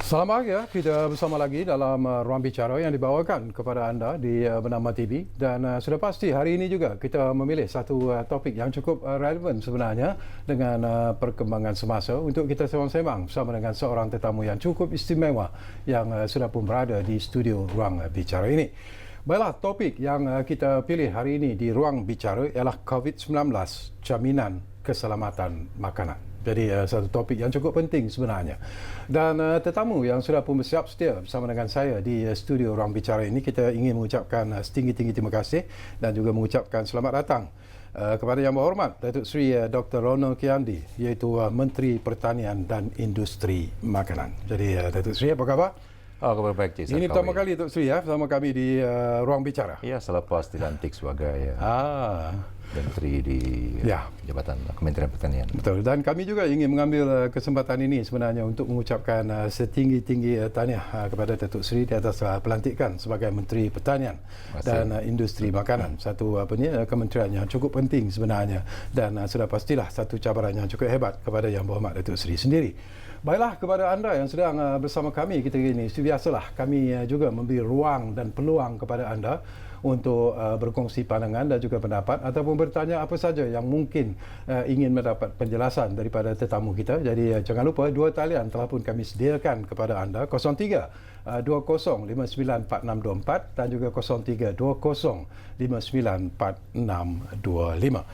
Selamat pagi, kita bersama lagi dalam Ruang Bicara yang dibawakan kepada anda di Bernama TV. Dan sudah pasti hari ini juga kita memilih satu topik yang cukup relevan sebenarnya dengan perkembangan semasa untuk kita sembang-sembang bersama dengan seorang tetamu yang cukup istimewa yang sudah pun berada di studio Ruang Bicara ini. Baiklah, topik yang kita pilih hari ini di Ruang Bicara ialah COVID-19, jaminan keselamatan makanan. Jadi satu topik yang cukup penting sebenarnya. Dan tetamu yang sudah pun bersiap sedia bersama dengan saya di studio Ruang Bicara ini, kita ingin mengucapkan setinggi-tinggi terima kasih dan juga mengucapkan selamat datang kepada Yang Berhormat Datuk Seri Dr. Ronald Kiandi, iaitu Menteri Pertanian dan Industri Makanan. Jadi Datuk Seri, apa khabar? Kabar baik, Cik. Ini pertama kali Datuk Seri bersama kami di Ruang Bicara. Ya, selepas dilantik sebagai Menteri di Jabatan Kementerian Pertanian. Betul. Dan kami juga ingin mengambil kesempatan ini sebenarnya untuk mengucapkan setinggi-tinggi tahniah kepada Datuk Seri di atas pelantikan sebagai Menteri Pertanian dan Industri Makanan. Satu kementerian yang cukup penting sebenarnya, dan sudah pastilah satu cabaran yang cukup hebat kepada Yang Berhormat Datuk Seri sendiri. Baiklah, kepada anda yang sedang bersama kami kita ini, biasalah kami juga memberi ruang dan peluang kepada anda untuk berkongsi pandangan dan juga pendapat ataupun bertanya apa saja yang mungkin ingin mendapat penjelasan daripada tetamu kita. Jadi jangan lupa dua talian telah pun kami sediakan kepada anda, 03 20 594624 dan juga 03 20 594625.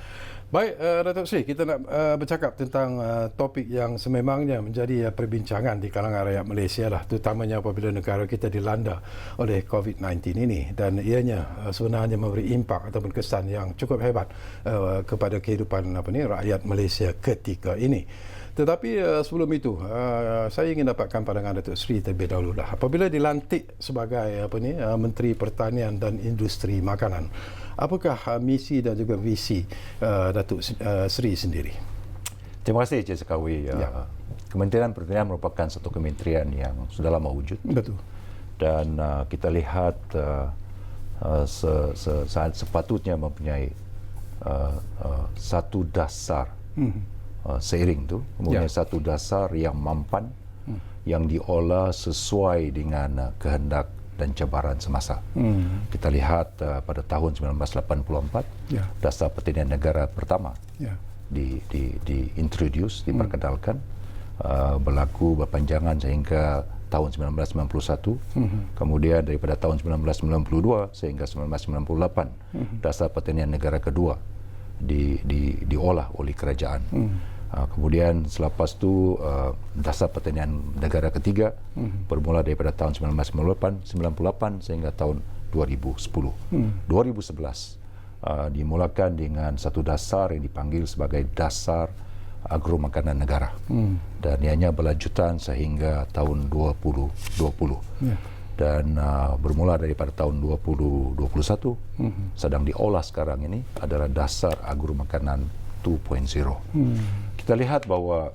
Baik, Datuk Seri, kita nak bercakap tentang topik yang sememangnya menjadi perbincangan di kalangan rakyat Malaysia lah, terutamanya apabila negara kita dilanda oleh COVID-19 ini, dan ianya sebenarnya memberi impak ataupun kesan yang cukup hebat kepada kehidupan rakyat Malaysia ketika ini. Tetapi sebelum itu, saya ingin dapatkan pandangan Datuk Seri terlebih dahulu lah. Apabila dilantik sebagai Menteri Pertanian dan Industri Makanan, apakah misi dan juga visi Datuk Seri sendiri? Terima kasih, Cik Sekawi. Kementerian Pertanian merupakan satu kementerian yang sudah lama wujud. Betul. Dan kita lihat sepatutnya mempunyai satu dasar seiring tu, mempunyai satu dasar yang mampan, yang diolah sesuai dengan kehendak dan cabaran semasa. Kita lihat pada tahun 1984 dasar pertanian negara pertama diintroduce, diperkenalkan, berlaku berpanjangan sehingga tahun 1991. Kemudian daripada tahun 1992 sehingga 1998 dasar pertanian negara kedua diolah oleh kerajaan. Kemudian selepas itu dasar pertanian negara ketiga bermula daripada tahun 1998 sehingga tahun 2010. 2011 dimulakan dengan satu dasar yang dipanggil sebagai dasar agro makanan negara. Dan ianya berlanjutan sehingga tahun 2020. Dan bermula daripada tahun 2021 sedang diolah sekarang ini adalah dasar agro makanan 2.0. Kita lihat bahawa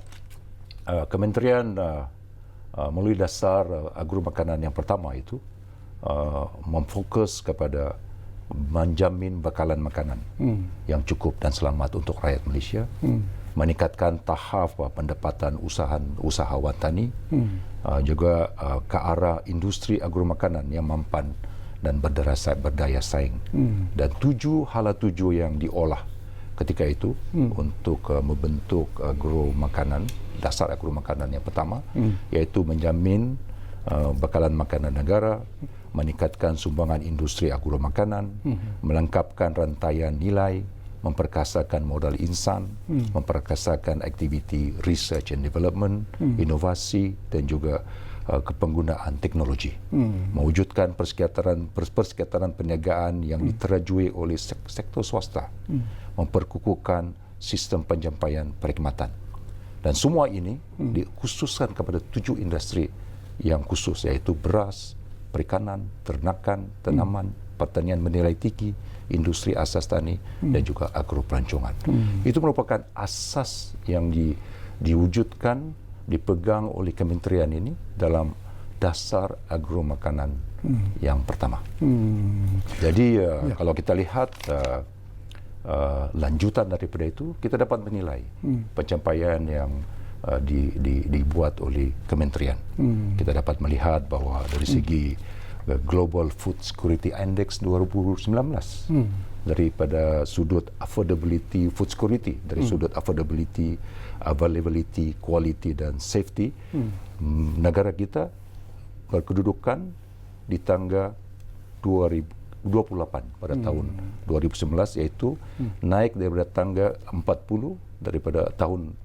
kementerian melalui dasar agro makanan yang pertama itu memfokus kepada menjamin bekalan makanan yang cukup dan selamat untuk rakyat Malaysia, meningkatkan tahap pendapatan usahawan tani, juga ke arah industri agro makanan yang mampan dan berdaya saing. Dan 7 hala 7 yang diolah ketika itu untuk membentuk agro makanan, dasar agro makanan yang pertama, iaitu menjamin bekalan makanan negara, meningkatkan sumbangan industri agro makanan, melengkapkan rantaian nilai, memperkasakan modal insan, memperkasakan aktiviti research and development, inovasi dan juga kepenggunaan teknologi, mewujudkan persekitaran perniagaan yang diterajui oleh sektor swasta, memperkukuhkan sistem penyampaian perkhidmatan. Dan semua ini dikhususkan kepada 7 industri yang khusus, iaitu beras, perikanan, ternakan, tanaman, pertanian bernilai tinggi, industri asas tani dan juga agro pelancongan. Itu merupakan asas yang diwujudkan, dipegang oleh kementerian ini dalam dasar agro makanan yang pertama. Jadi kalau kita lihat lanjutan daripada itu, kita dapat menilai pencapaian yang dibuat oleh kementerian. Kita dapat melihat bahwa dari segi Global Food Security Index 2019, daripada sudut affordability, food security, dari sudut affordability, availability, quality dan safety, negara kita berkedudukan di tangga 28 pada tahun 2011, iaitu naik daripada tangga 40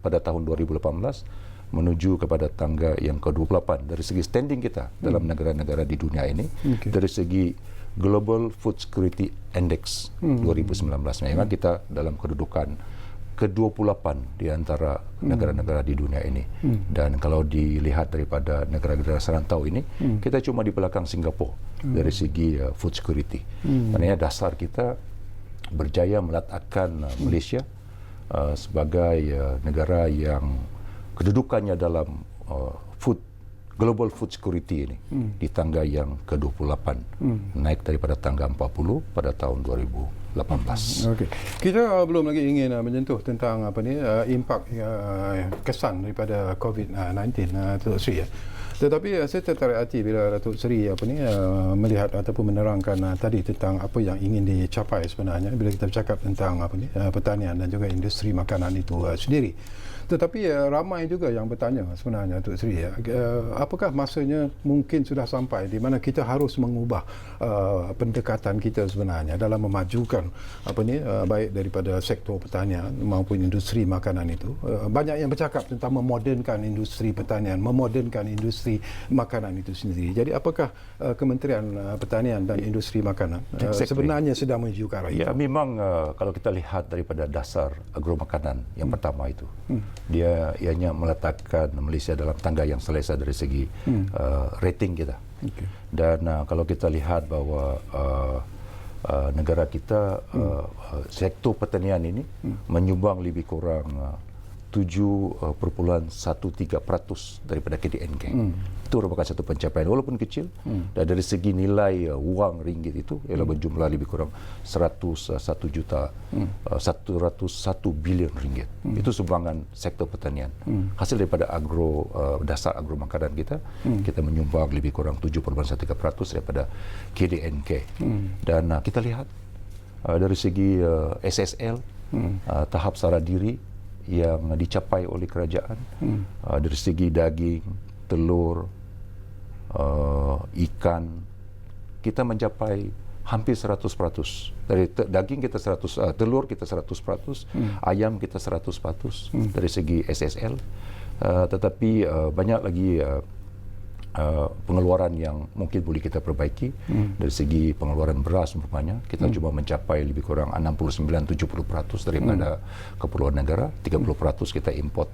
pada tahun 2018 menuju kepada tangga yang ke-28 dari segi standing kita dalam negara-negara di dunia ini. Dari segi Global Food Security Index 2019, memang kita dalam kedudukan ke-28 di antara negara-negara di dunia ini. Dan kalau dilihat daripada negara-negara serantau ini, kita cuma di belakang Singapura dari segi food security. Maknanya dasar kita berjaya meletakkan Malaysia sebagai negara yang kedudukannya dalam global food security ini di tangga yang ke-28, naik daripada tangga 40 pada tahun 2018. Okey. Kita belum lagi ingin menyentuh tentang impak kesan daripada COVID-19 Datuk Seri ya. Tetapi saya tertarik hati bila Datuk Seri melihat ataupun menerangkan tadi tentang apa yang ingin dicapai sebenarnya bila kita bercakap tentang pertanian dan juga industri makanan itu sendiri. Tetapi ramai juga yang bertanya sebenarnya Datuk Seri, apakah masanya mungkin sudah sampai di mana kita harus mengubah pendekatan kita sebenarnya dalam memajukan baik daripada sektor pertanian maupun industri makanan itu. Banyak yang bercakap tentang memodernkan industri pertanian, memodernkan industri makanan itu sendiri. Jadi apakah Kementerian Pertanian dan Industri Makanan sebenarnya sedang menuju ke arah itu? Ya, memang kalau kita lihat daripada dasar agromakanan yang pertama itu, dia ianya meletakkan Malaysia dalam tangga yang selesa dari segi rating kita. Dan kalau kita lihat bahwa negara kita sektor pertanian ini menyumbang lebih kurang 7.13% daripada KDNK. Itu merupakan satu pencapaian walaupun kecil, dan dari segi nilai wang ringgit itu ialah berjumlah lebih kurang 101 bilion ringgit. Itu sumbangan sektor pertanian. Hasil daripada dasar agro makanan kita, kita menyumbang lebih kurang 7.13% daripada KDNK. Dan kita lihat dari segi SSL, tahap sara diri yang dicapai oleh kerajaan dari segi daging, telur, ikan, kita mencapai hampir 100%. Dari daging kita 100%, telur kita 100%, ayam kita 100% dari segi SSL. Tetapi banyak lagi pengeluaran yang mungkin boleh kita perbaiki. Dari segi pengeluaran beras umpamanya, kita cuma mencapai lebih kurang 69-70% daripada keperluan negara. 30% kita import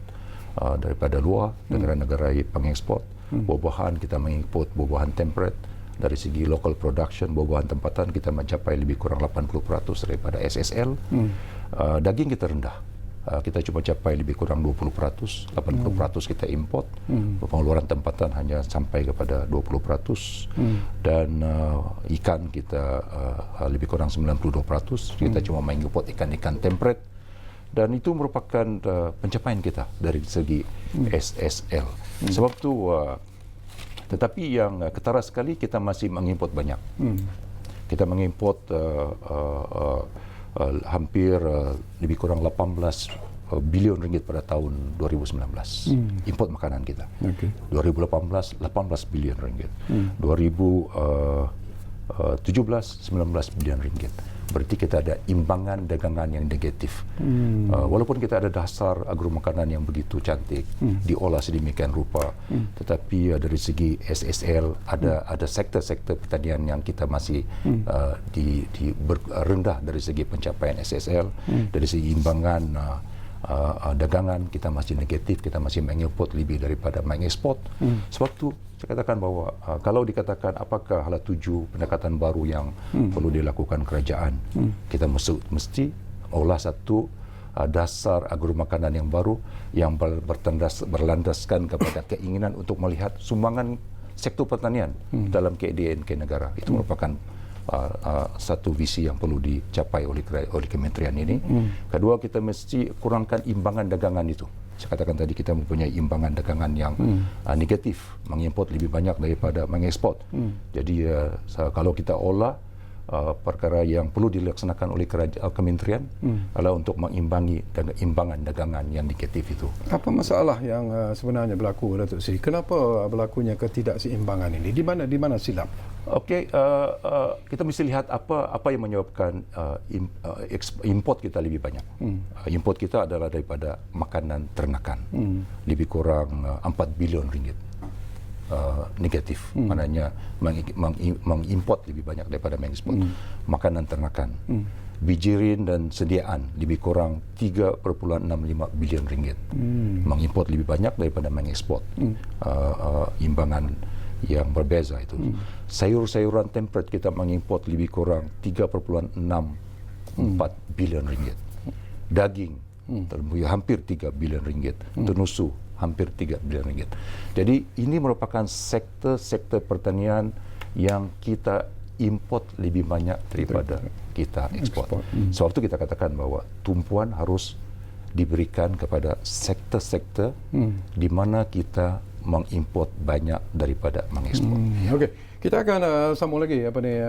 daripada luar, negara-negara pengekspor. Buah-buahan kita mengimport buah-buahan temperate. Dari segi local production, buah-buahan tempatan kita mencapai lebih kurang 80% daripada SSL. Daging kita rendah. Kita cuma capai lebih kurang 20%, 80% kita import. Pengeluaran tempatan hanya sampai kepada 20%. Dan ikan kita lebih kurang 92%. Kita cuma mengimport ikan-ikan temperate. Dan itu merupakan pencapaian kita dari segi SSL. Sebab itu, tetapi yang ketara sekali, kita masih mengimport banyak. Kita mengimport hampir lebih kurang 18 bilion ringgit pada tahun 2019. Import makanan kita. 2018 18 bilion ringgit. 2017 19 bilion ringgit. Berarti kita ada imbangan dagangan yang negatif. Walaupun kita ada dasar agro makanan yang begitu cantik, diolah sedemikian rupa, tetapi dari segi SSL ada sektor-sektor pertanian yang kita masih rendah dari segi pencapaian SSL. Dari segi imbangan dagangan kita masih negatif, kita masih mengimport lebih daripada mengekspor. Sebab itu saya katakan bahawa kalau dikatakan apakah hala tuju pendekatan baru yang perlu dilakukan kerajaan, kita mesti olah satu dasar agro makanan yang baru yang berlandaskan kepada keinginan untuk melihat sumbangan sektor pertanian dalam KDNK negara. Itu merupakan satu visi yang perlu dicapai oleh kementerian ini. Kedua, kita mesti kurangkan imbangan dagangan itu. saya katakan tadi kita mempunyai imbangan dagangan yang negatif, mengimport lebih banyak daripada mengekspor. Jadi kalau kita olah perkara yang perlu dilaksanakan oleh kementerian adalah untuk mengimbangi imbangan dagangan yang negatif itu. Apa masalah yang sebenarnya berlaku, Datuk Seri? Kenapa berlakunya ketidakseimbangan ini? Di mana silap? Okey, kita mesti lihat apa yang menyebabkan import kita lebih banyak. Import kita adalah daripada makanan ternakan, lebih kurang 4 bilion ringgit. Negatif, maknanya mengimport lebih banyak daripada mengekspor. Makanan ternakan, bijirin dan sediaan lebih kurang 3.65 bilion ringgit. Mengimport lebih banyak daripada mengekspor. Imbangan yang berbeza itu. Sayur-sayuran temperate kita mengimport lebih kurang 3.64 bilion ringgit. Daging hampir 3 bilion ringgit. Tenusu hampir 3 bilion ringgit. Jadi ini merupakan sektor pertanian yang kita import lebih banyak daripada kita ekspor. Sebab itu kita katakan bahawa tumpuan harus diberikan kepada sektor-sektor di mana kita mengimport banyak daripada mengekspor. Okey, kita akan sambung lagi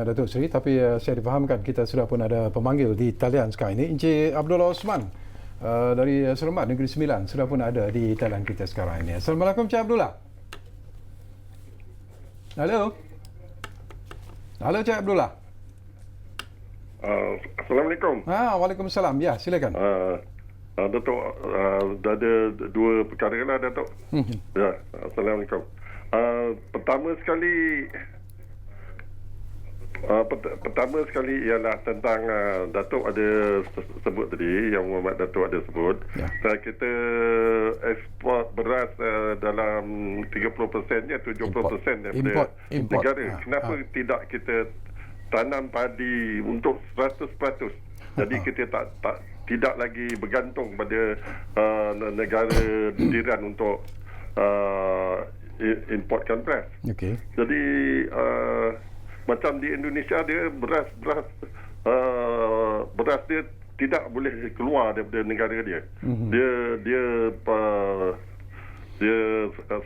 Datuk Seri, tapi saya difahamkan kita sudah pun ada pemanggil di talian sekarang ini, Encik Abdullah Osman dari Seremban Negeri Sembilan sudah pun ada di talian kita sekarang ini. Assalamualaikum Encik Abdullah. Halo. Halo Encik Abdullah. Assalamualaikum. Waalaikumsalam. Ya, silakan. Datuk, dah ada dua perkara lah Datuk. Ya, Assalamualaikum. Pertama sekali ialah tentang Datuk ada sebut tadi, yang Muhammad Datuk ada sebut, kita ekspor beras dalam 30%-nya 70% daripada negara. Kenapa tidak kita tanam padi untuk 100%? Jadi kita tidak lagi bergantung pada negara jiran untuk importkan beras. Jadi macam di Indonesia dia beras dia tidak boleh keluar daripada negara dia. Dia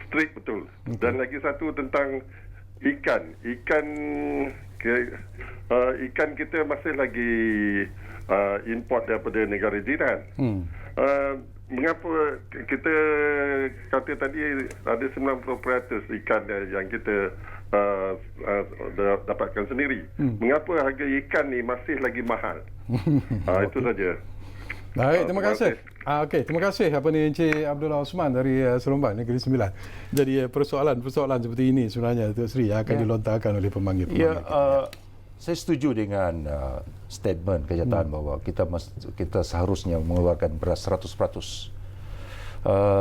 strict betul. Dan lagi satu tentang ikan kita masih lagi import daripada negara jiran. Mengapa kita kata tadi ada 90% ikan yang kita dapatkan sendiri? Mengapa harga ikan ni masih lagi mahal? Itu saja. Baik, terima kasih. Terima kasih Encik Abdullah Osman dari Seremban Negeri Sembilan. Jadi persoalan seperti ini sebenarnya Datuk Seri akan dilontarkan oleh pemanggil. Saya setuju dengan statement kenyataan bahawa kita seharusnya mengeluarkan beras 100%.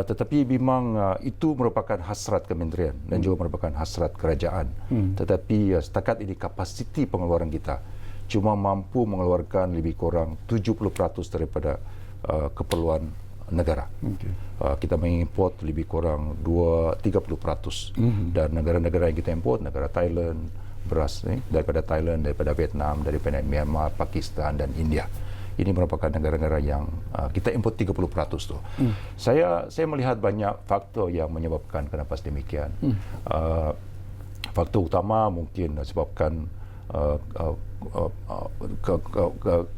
Tetapi memang itu merupakan hasrat kementerian dan juga merupakan hasrat kerajaan. Tetapi setakat ini kapasiti pengeluaran kita cuma mampu mengeluarkan lebih kurang 70% daripada keperluan negara. Kita mengimport lebih kurang 30%. Dan negara-negara yang kita import, negara Thailand, beras daripada Thailand, daripada Vietnam, daripada Myanmar, Pakistan dan India. Ini merupakan negara-negara yang kita import 30% tu. Saya melihat banyak faktor yang menyebabkan kenapa sedemikian. Faktor utama mungkin disebabkan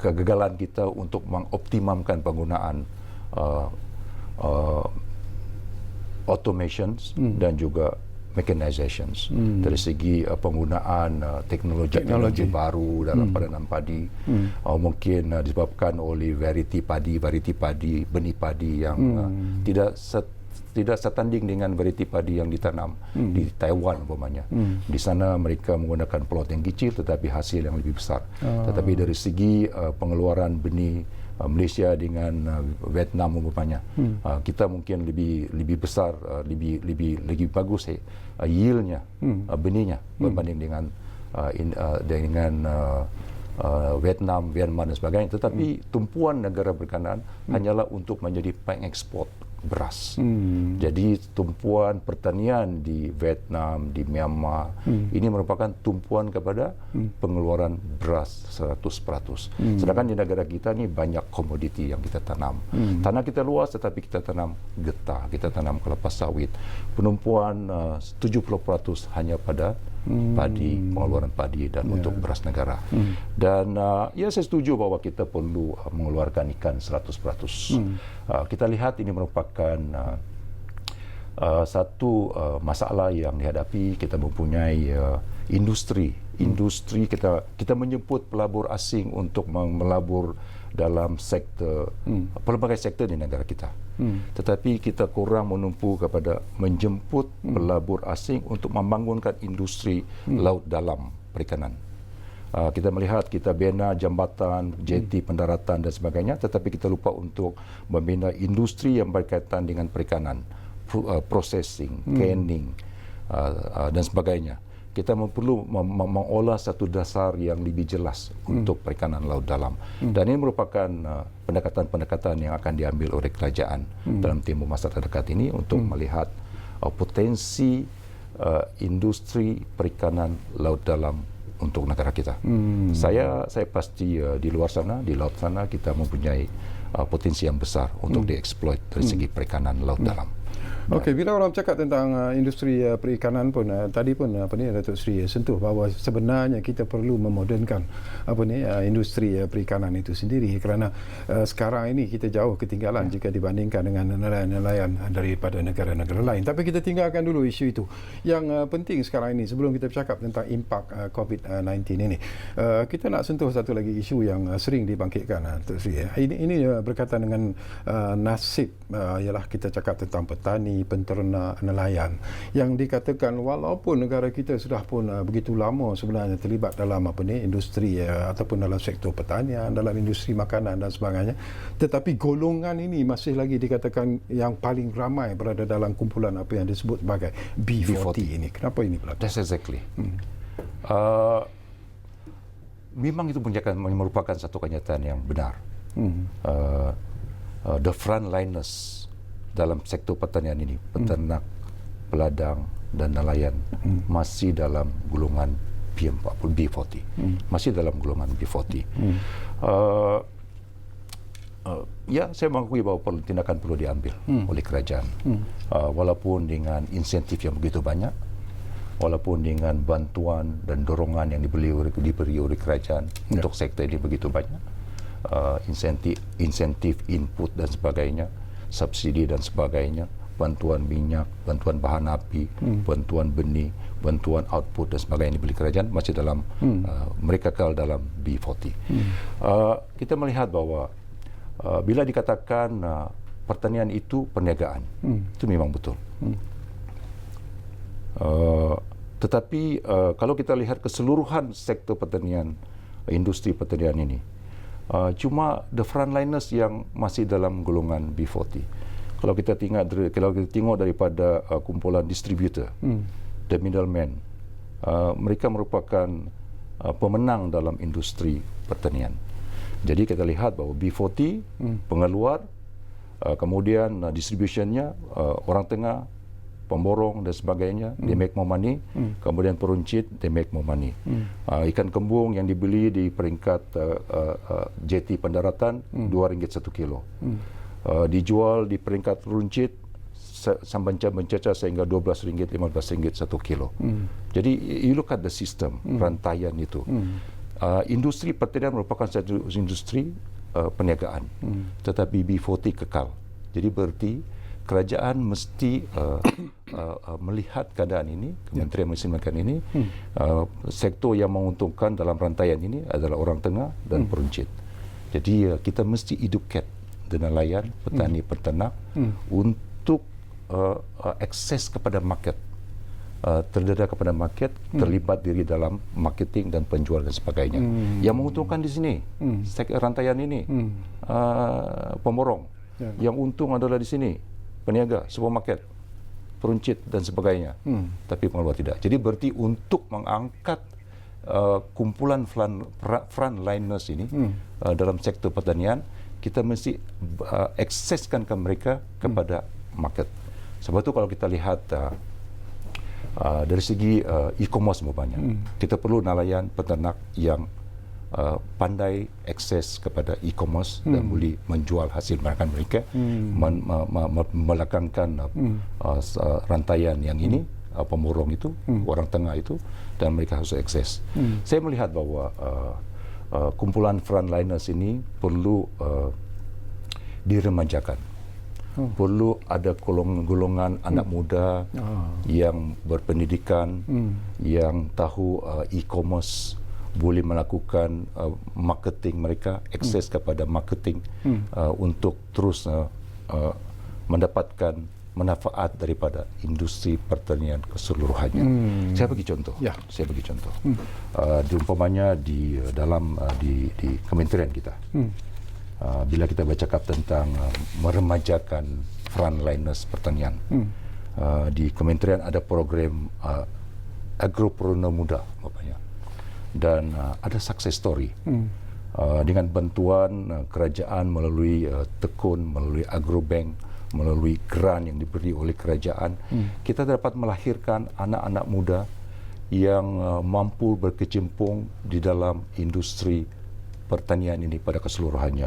kegagalan kita untuk mengoptimumkan penggunaan automations dan juga mechanizations dari segi penggunaan teknologi baru dalam penanam padi. Mungkin disebabkan oleh variety padi, benih padi yang tidak setanding dengan variety padi yang ditanam di Taiwan umpamanya. Di sana mereka menggunakan plot yang kecil tetapi hasil yang lebih besar. Tetapi dari segi pengeluaran benih Malaysia dengan Vietnam umpamanya, kita mungkin lebih besar, lebih bagus yieldnya, benihnya berbanding dengan Vietnam, Myanmar dan sebagainya. Tetapi tumpuan negara berkenaan hanyalah untuk menjadi pengekspor beras. Jadi tumpuan pertanian di Vietnam, di Myanmar, ini merupakan tumpuan kepada pengeluaran beras 100%. Sedangkan di negara kita ni banyak komoditi yang kita tanam. Tanah kita luas tetapi kita tanam getah, kita tanam kelapa sawit. Penumpuan 70% hanya pada padi, pengeluaran padi dan untuk beras negara. Dan ya saya setuju bahwa kita perlu mengeluarkan ikan 100%. Kita lihat ini merupakan satu masalah yang dihadapi. Kita mempunyai industri kita menjemput pelabur asing untuk melabur dalam sektor pelbagai sektor di negara kita. Tetapi kita kurang menumpu kepada menjemput pelabur asing untuk membangunkan industri laut dalam perikanan. Kita melihat kita bina jambatan, jeti pendaratan dan sebagainya, tetapi kita lupa untuk membina industri yang berkaitan dengan perikanan, processing, canning dan sebagainya. Kita perlu mengolah satu dasar yang lebih jelas untuk perikanan laut dalam. Dan ini merupakan pendekatan-pendekatan yang akan diambil oleh kerajaan dalam tempoh masa terdekat ini untuk melihat potensi industri perikanan laut dalam untuk negara kita. Saya pasti di luar sana, di laut sana kita mempunyai potensi yang besar untuk dieksploit dari segi perikanan laut dalam. Okey, bila orang cakap tentang industri perikanan pun tadi pun Datuk Seri sentuh bahawa sebenarnya kita perlu memodernkan industri perikanan itu sendiri kerana sekarang ini kita jauh ketinggalan jika dibandingkan dengan nelayan-nelayan daripada negara-negara lain. Tapi kita tinggalkan dulu isu itu. Yang penting sekarang ini sebelum kita bercakap tentang impak COVID-19 ini, kita nak sentuh satu lagi isu yang sering dibangkitkan Datuk Seri. Ini berkaitan dengan nasib ialah kita cakap tentang petani, penternak, nelayan yang dikatakan walaupun negara kita sudah pun begitu lama sebenarnya terlibat dalam industri ataupun dalam sektor pertanian, dalam industri makanan dan sebagainya, tetapi golongan ini masih lagi dikatakan yang paling ramai berada dalam kumpulan apa yang disebut sebagai B40 ini. Kenapa ini berlaku? That's exactly. Memang itu merupakan satu kenyataan yang benar. The frontliners dalam sektor pertanian ini, peternak, peladang dan nelayan masih dalam golongan B40. Masih dalam golongan B40. Ya, saya mengakui bahawa tindakan perlu diambil oleh kerajaan. Walaupun dengan insentif yang begitu banyak, walaupun dengan bantuan dan dorongan yang diberi oleh kerajaan untuk sektor ini begitu banyak, insentif input dan sebagainya, subsidi dan sebagainya, bantuan minyak, bantuan bahan api, bantuan benih, bantuan output dan sebagainya dibeli kerajaan masih dalam mereka kekal dalam B40. Kita melihat bahawa bila dikatakan pertanian itu perniagaan, itu memang betul. Tetapi kalau kita lihat keseluruhan sektor pertanian, industri pertanian ini, cuma the frontliners yang masih dalam golongan B40. Kalau kita tengok daripada kumpulan distributor, the middleman, mereka merupakan pemenang dalam industri pertanian. Jadi kita lihat bahawa B40 pengeluar, kemudian distributionnya orang tengah, pemborong dan sebagainya, they make more money. Kemudian peruncit, they make more money. Ikan kembung yang dibeli di peringkat jeti pendaratan RM2 1 kilo. Dijual di peringkat peruncit sampai mencecah sehingga RM12, RM15 1 kilo. Jadi you look at the system, rantaian itu. Industri pertanian merupakan satu industri perniagaan, tetapi B40 kekal. Jadi berarti kerajaan mesti melihat keadaan ini, Kementerian Melihat ini, sektor yang menguntungkan dalam rantaian ini adalah orang tengah dan peruncit. Jadi kita mesti educate nelayan, petani, peternak untuk akses kepada market, terdedah kepada market, terlibat diri dalam marketing dan penjualan dan sebagainya. Yang menguntungkan di sini, rantaian ini, pemborong. Yang untung adalah di sini, peniaga, supermarket, peruncit dan sebagainya. Tapi pengeluar tidak. Jadi berarti untuk mengangkat kumpulan frontliners ini dalam sektor pertanian, kita mesti akseskan ke mereka kepada market. Sebab itu kalau kita lihat dari segi e-commerce umpamanya, kita perlu nelayan peternak yang pandai akses kepada e-commerce dan boleh menjual hasil makan mereka, melakangkan rantaian yang ini, pemurung itu, orang tengah itu, dan mereka harus akses. Saya melihat bahawa kumpulan frontliners ini perlu diremajakan. Perlu ada golongan anak muda yang berpendidikan, yang tahu e-commerce, boleh melakukan marketing mereka, akses kepada marketing untuk terus mendapatkan manfaat daripada industri pertanian keseluruhannya. Saya bagi contoh. Saya bagi contoh. Umpamanya di dalam di kementerian kita. Bila kita bercakap tentang meremajakan frontliners pertanian, di kementerian ada program agropreneur muda, bapaknya, dan ada success story dengan bantuan kerajaan melalui tekun, melalui agrobank, melalui grant yang diberi oleh kerajaan, kita dapat melahirkan anak-anak muda yang mampu berkecimpung di dalam industri pertanian ini pada keseluruhannya.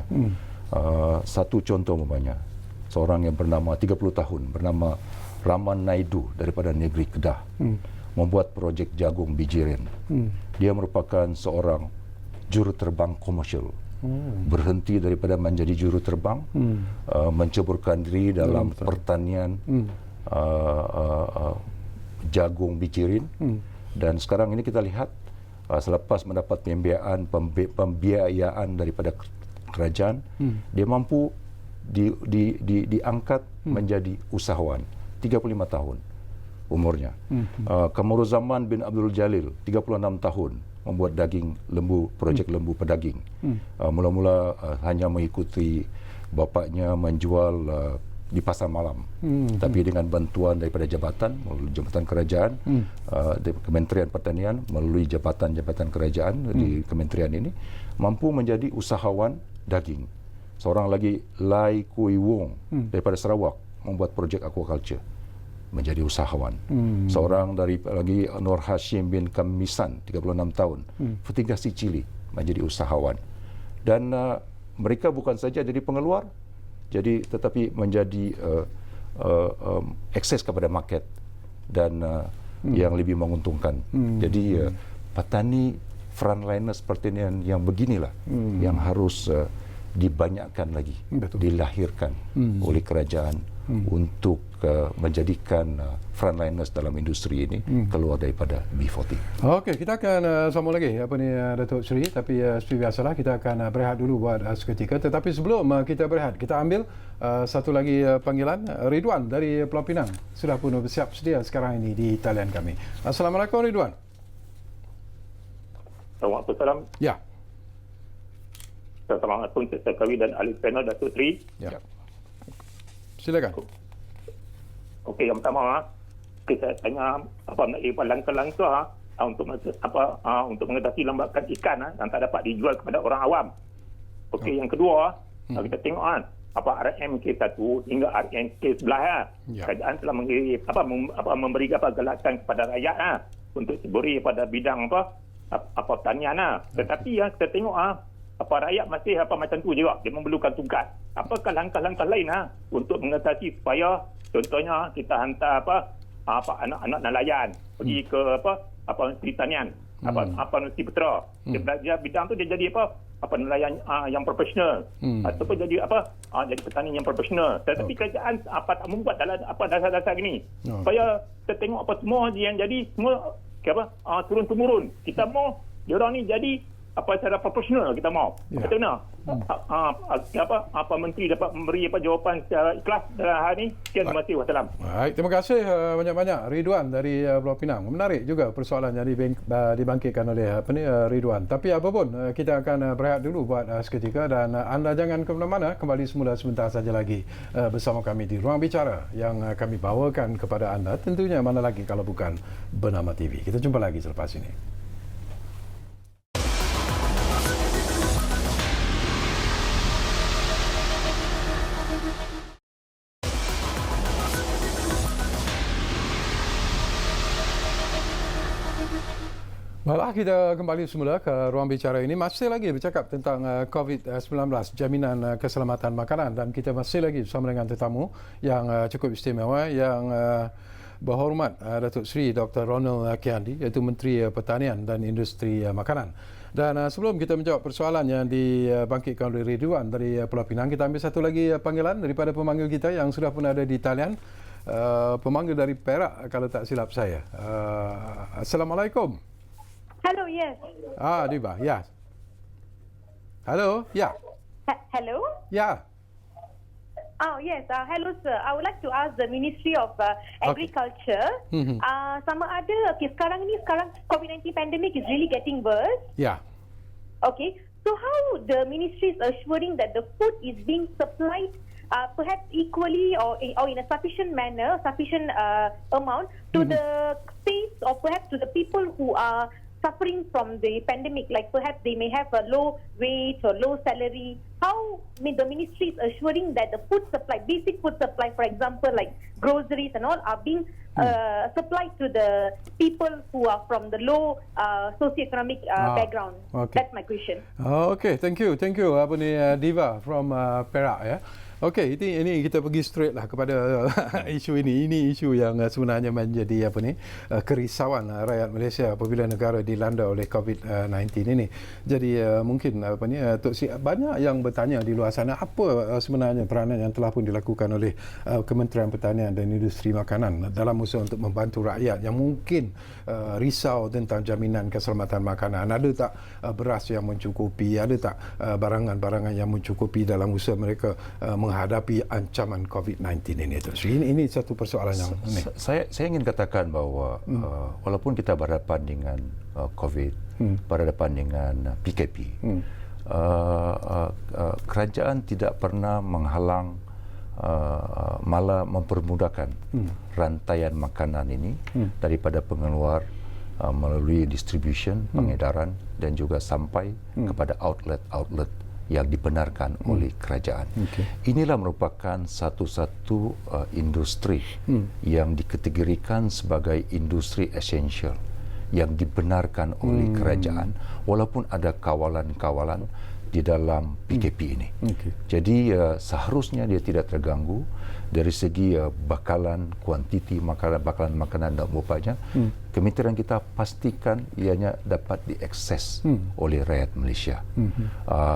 Satu contoh umpamanya, seorang yang bernama 30 tahun bernama Raman Naidu daripada negeri Kedah, membuat projek jagung bijirin. Dia merupakan seorang juruterbang komersial, berhenti daripada menjadi juruterbang, menceburkan diri dalam pertanian jagung bijirin, dan sekarang ini kita lihat selepas mendapat pembiayaan daripada kerajaan, dia mampu diangkat menjadi usahawan. 35 tahun umurnya. Kamaruzaman bin Abdul Jalil, 36 tahun, membuat daging lembu, projek lembu pedaging. Mula-mula hanya mengikuti bapaknya menjual di pasar malam. Tapi dengan bantuan daripada jabatan, melalui jabatan kerajaan, Kementerian Pertanian, melalui jabatan-jabatan kerajaan di kementerian ini, mampu menjadi usahawan daging. Seorang lagi, Lai Kui Wong daripada Sarawak, membuat projek aquaculture, menjadi usahawan. Seorang dari lagi, Nur Hashim bin Kamisan, 36 tahun, fertigasi cili, menjadi usahawan. Dan mereka bukan saja jadi pengeluar, tetapi menjadi akses kepada market dan yang lebih menguntungkan. Jadi petani frontliners pertanian yang beginilah yang harus dibanyakkan lagi, dilahirkan oleh kerajaan untuk menjadikan frontliners dalam industri ini keluar daripada B40. Okey, kita akan sambung lagi Datuk Seri, tapi seperti biasalah kita akan berehat dulu buat seketika. Tetapi sebelum kita berehat, kita ambil satu lagi panggilan. Ridwan dari Pulau Pinang sudah pun bersiap sedia sekarang ini di talian kami. Assalamualaikum Ridwan. Assalamualaikum. Ya. Assalamualaikum Cik Kawi dan ahli panel Datuk Seri. Ya. Silakan. Okey, yang pertama, saya tanya apa langkah-langkah untuk mengatasi lambakan ikan yang tak dapat dijual kepada orang awam. Okey, yang kedua, kita tengok apa RMK 1 hingga RMK 11 kerajaan telah memberi galakan kepada rakyat untuk beri pada bidang pertanian. Tetapi kita tengok rakyat masih macam tu juga, dia memerlukan tugas. Apakah langkah-langkah lain untuk mengatasi supaya contohnya kita hantar anak-anak nelayan pergi ke Menteri Tanian, Menteri Petera. Dia belajar bidang tu, dia jadi nelayan yang profesional, ataupun jadi jadi petani yang profesional. Tetapi kerajaan tak membuat dalam dasar-dasar ini supaya kita tengok semua yang jadi semua turun-temurun. Kita mau diorang ni jadi secara profesional, kita mau. Betul tak? Menteri dapat memberi jawapan secara ikhlas dalam hal ini. Sekian, terima kasih. Wassalam. Baik, terima kasih banyak-banyak Ridwan dari Pulau Pinang. Menarik juga persoalan yang dibangkitkan oleh Ridwan. Tapi apapun, kita akan berehat dulu buat seketika, dan anda jangan ke mana-mana, kembali semula sebentar saja lagi bersama kami di Ruang Bicara yang kami bawakan kepada anda. Tentunya mana lagi kalau bukan Bernama TV. Kita jumpa lagi selepas ini. Baiklah, kita kembali semula ke ruang bicara ini. Masih lagi bercakap tentang COVID-19, jaminan keselamatan makanan, dan kita masih lagi bersama dengan tetamu yang cukup istimewa, yang berhormat Datuk Seri Dr. Ronald Kiandi, iaitu Menteri Pertanian dan Industri Makanan. Dan sebelum kita menjawab persoalan yang dibangkitkan oleh Ridwan dari Pulau Pinang, kita ambil satu lagi panggilan daripada pemanggil kita yang sudah pun ada di talian. Pemanggil dari Perak, kalau tak silap saya. Assalamualaikum. Hello, yes. Diva, ya. Hello, ya. Hello? Ya. Oh, yes. Hello, sir. I would like to ask the Ministry of Agriculture, sama ada, sekarang COVID-19 pandemic is really getting worse. Ya. Okay. So how the ministry is assuring that the food is being supplied perhaps equally or in a sufficient manner, sufficient amount to the states or perhaps to the people who are suffering from the pandemic, like perhaps they may have a low wage or low salary. How the ministry is assuring that the food supply, basic food supply, for example, like groceries and all, are being supplied to the people who are from the low socioeconomic background? Okay. That's my question. Okay, thank you. Apa ni, Diva from Perak, ya. Okey, ini kita pergi straight lah kepada isu ini. Ini isu yang sebenarnya menjadi kerisauan rakyat Malaysia apabila negara dilanda oleh COVID-19 ini. Jadi mungkin banyak yang bertanya di luar sana apa sebenarnya peranan yang telah pun dilakukan oleh Kementerian Pertanian dan Industri Makanan dalam usaha untuk membantu rakyat yang mungkin risau tentang jaminan keselamatan makanan. Ada tak beras yang mencukupi? Ada tak barangan-barangan yang mencukupi dalam usaha mereka menghadapi ancaman COVID-19 ini? Ini satu persoalan yang ini. Saya ingin katakan bahawa walaupun kita berhadapan dengan COVID, berhadapan dengan PKP, kerajaan tidak pernah menghalang, malah mempermudahkan rantaian makanan ini daripada pengeluar melalui distribution, pengedaran dan juga sampai kepada outlet-outlet yang dibenarkan oleh kerajaan. Inilah merupakan satu-satu industri yang dikategorikan sebagai industri esensial yang dibenarkan oleh kerajaan walaupun ada kawalan-kawalan di dalam PKP ini. Jadi seharusnya dia tidak terganggu dari segi bakalan, kuantiti bakalan makanan dan rupanya. Kementerian kita pastikan ianya dapat diakses oleh rakyat Malaysia.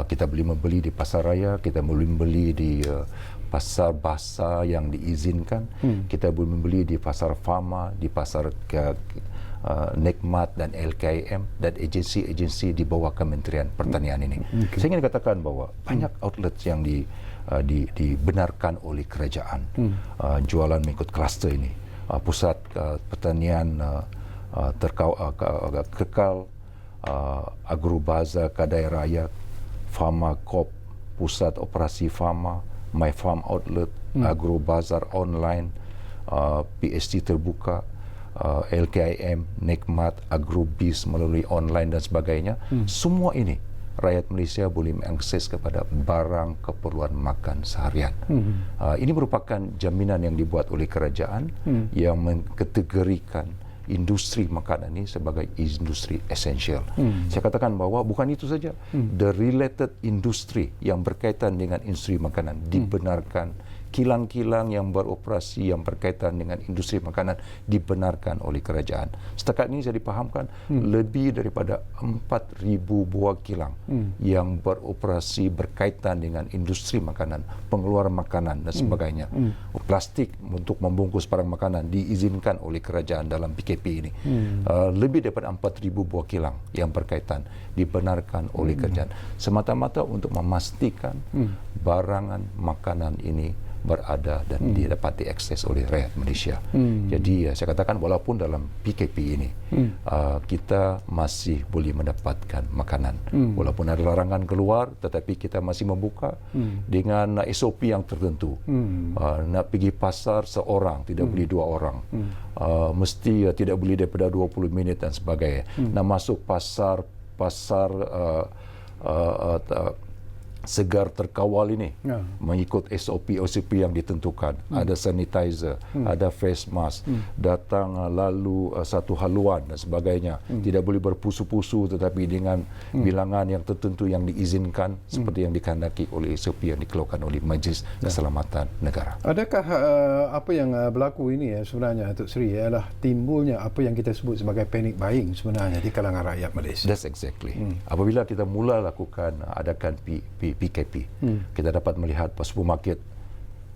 Kita boleh membeli di pasar raya, kita boleh membeli di pasar basah yang diizinkan, kita boleh membeli di pasar Fama, di pasar Nikmat dan LKM dan agensi-agensi di bawah Kementerian Pertanian ini. Saya ingin katakan bahawa banyak outlet yang dibenarkan oleh kerajaan jualan mengikut kluster ini. Pusat pertanian kekal, Agrobazar Kadai Raya, Fama Corp, Pusat Operasi Fama, My Farm Outlet, Agrobazar Online, PST terbuka, LKIM, Nikmat, Agrobiz melalui online dan sebagainya. Semua ini rakyat Malaysia boleh mengakses kepada barang keperluan makan seharian. Ini merupakan jaminan yang dibuat oleh kerajaan yang mengkategorikan industri makanan ini sebagai industri esensial. Saya katakan bahawa bukan itu saja, the related industry yang berkaitan dengan industri makanan dibenarkan. Kilang-kilang yang beroperasi yang berkaitan dengan industri makanan dibenarkan oleh kerajaan. Setakat ini saya dipahamkan lebih daripada 4,000 buah kilang yang beroperasi berkaitan dengan industri makanan, pengeluaran makanan dan sebagainya. Plastik untuk membungkus barang makanan diizinkan oleh kerajaan dalam PKP ini. Lebih daripada 4,000 buah kilang yang berkaitan dibenarkan oleh kerajaan. Semata-mata untuk memastikan barangan makanan ini berada dan dapat diakses oleh rakyat Malaysia. Jadi saya katakan walaupun dalam PKP ini kita masih boleh mendapatkan makanan. Walaupun ada larangan keluar tetapi kita masih membuka dengan SOP yang tertentu. Nak pergi pasar seorang, tidak boleh dua orang. Mesti tidak boleh daripada 20 minit dan sebagainya. Nak masuk pasar segar terkawal ini mengikut SOP yang ditentukan. Ada sanitizer, ada face mask, datang lalu satu haluan dan sebagainya. Tidak boleh berpusu-pusu tetapi dengan bilangan yang tertentu yang diizinkan seperti yang dikehendaki oleh SOP yang dikeluarkan oleh Majlis Keselamatan Negara. Adakah apa yang berlaku ini sebenarnya Datuk Seri ialah timbulnya apa yang kita sebut sebagai panic buying sebenarnya di kalangan rakyat Malaysia? That's exactly. Apabila kita mula lakukan adakan PKP, kita dapat melihat supermarket,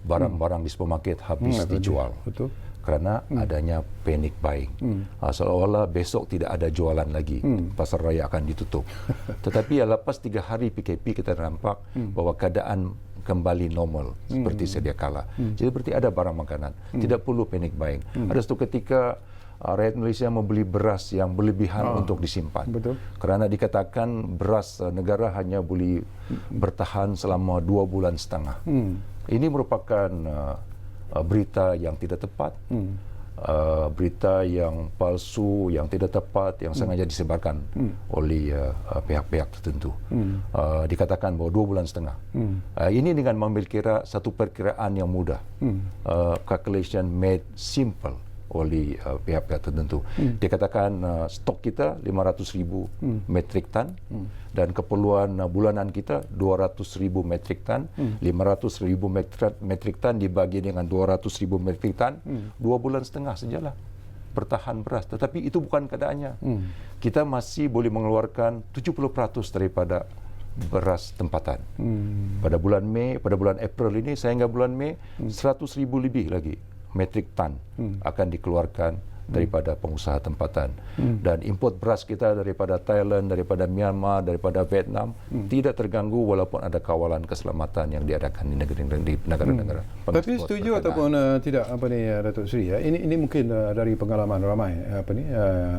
barang-barang di supermarket habis dijual. Betul. Kerana adanya panic buying. Seolah-olah besok tidak ada jualan lagi, pasar raya akan ditutup. Tetapi lepas 3 hari PKP kita nampak bahawa keadaan kembali normal seperti sedia kala. Jadi berarti ada barang makanan. Tidak perlu panic buying. Ada satu ketika rakyat Malaysia membeli beras yang berlebihan untuk disimpan. Betul. Kerana dikatakan beras negara hanya boleh bertahan selama 2,5 bulan. Ini merupakan berita yang tidak tepat, berita yang palsu, yang tidak tepat, yang sengaja disebarkan oleh pihak-pihak tertentu. Dikatakan bahawa 2,5 bulan. Ini dengan mengambil kira satu perkiraan yang mudah, calculation made simple oleh pihak-pihak tertentu. Dikatakan stok kita 500,000 metrik tan dan keperluan bulanan kita 200,000 metrik tan. 500,000 metrik tan dibagi dengan 200,000 metrik tan, 2,5 bulan sajalah bertahan beras. Tetapi itu bukan keadaannya. Kita masih boleh mengeluarkan 70% daripada beras tempatan. Pada bulan Mei, pada bulan April ini sehingga bulan Mei 100,000 lebih lagi metrik tan akan dikeluarkan daripada pengusaha tempatan. Dan import beras kita daripada Thailand, daripada Myanmar, daripada Vietnam tidak terganggu walaupun ada kawalan keselamatan yang diadakan di negara-negara. Tapi setuju ataupun tidak Datuk Seri ini mungkin dari pengalaman ramai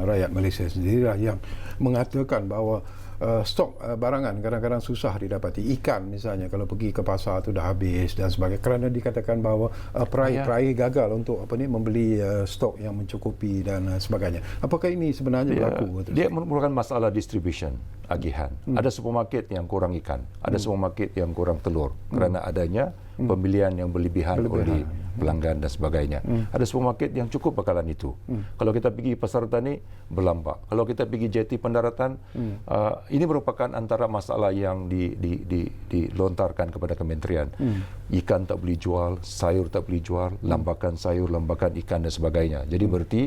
rakyat Malaysia sendirilah yang mengatakan bahawa stok barangan kadang-kadang susah didapati. Ikan misalnya kalau pergi ke pasar tu dah habis dan sebagainya kerana dikatakan bahawa peraih gagal untuk membeli stok yang mencukupi dan sebagainya. Apakah ini sebenarnya berlaku? Dia merupakan masalah distribution, agihan. Ada supermarket yang kurang ikan, ada supermarket yang kurang telur kerana adanya pembelian yang berlebihan oleh pelanggan dan sebagainya. Ada supermarket yang cukup bakalan itu. Kalau kita pergi pasar tani, berlambak. Kalau kita pergi jeti pendaratan, ini merupakan antara masalah yang dilontarkan kepada kementerian. Ikan tak boleh jual, sayur tak boleh jual, lambakan sayur, lambakan ikan dan sebagainya. Jadi berarti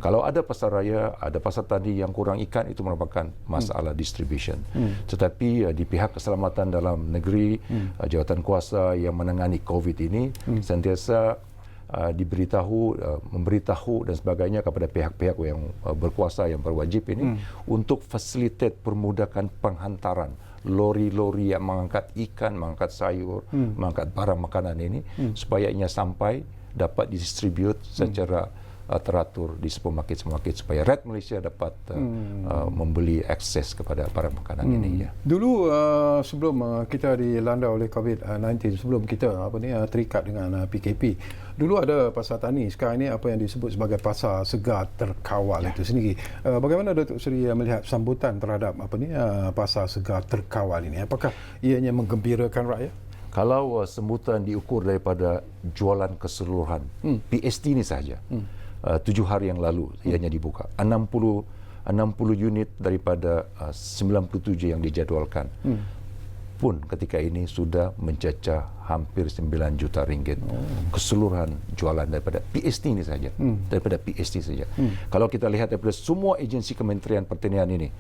kalau ada pasar raya, ada pasar tani yang kurang ikan, itu merupakan masalah distribution. Tetapi di pihak keselamatan dalam negeri, jawatan kuasa yang menangani COVID ini sentiasa memberitahu dan sebagainya kepada pihak-pihak yang berkuasa, yang berwajib ini untuk facilitate, permudahkan penghantaran lori-lori yang mengangkat ikan, mengangkat sayur, mengangkat barang makanan ini supaya ia sampai dapat didistribute secara teratur di supermarket supaya rakyat Malaysia dapat membeli akses kepada barang makanan ini. Ya. Dulu sebelum kita dilanda oleh COVID-19, sebelum kita terikat dengan PKP, dulu ada pasar tani. Sekarang ini apa yang disebut sebagai pasar segar terkawal itu sendiri. Bagaimana Datuk Seri melihat sambutan terhadap pasar segar terkawal ini? Apakah ianya menggembirakan rakyat? Kalau sambutan diukur daripada jualan keseluruhan, PST ini sahaja. 7 hari yang lalu ianya dibuka. 60 unit daripada 97 yang dijadualkan. Pun ketika ini sudah mencecah hampir 9 juta ringgit. Keseluruhan jualan daripada PST ini saja. Daripada PST saja. Kalau kita lihat daripada semua agensi Kementerian Pertanian ini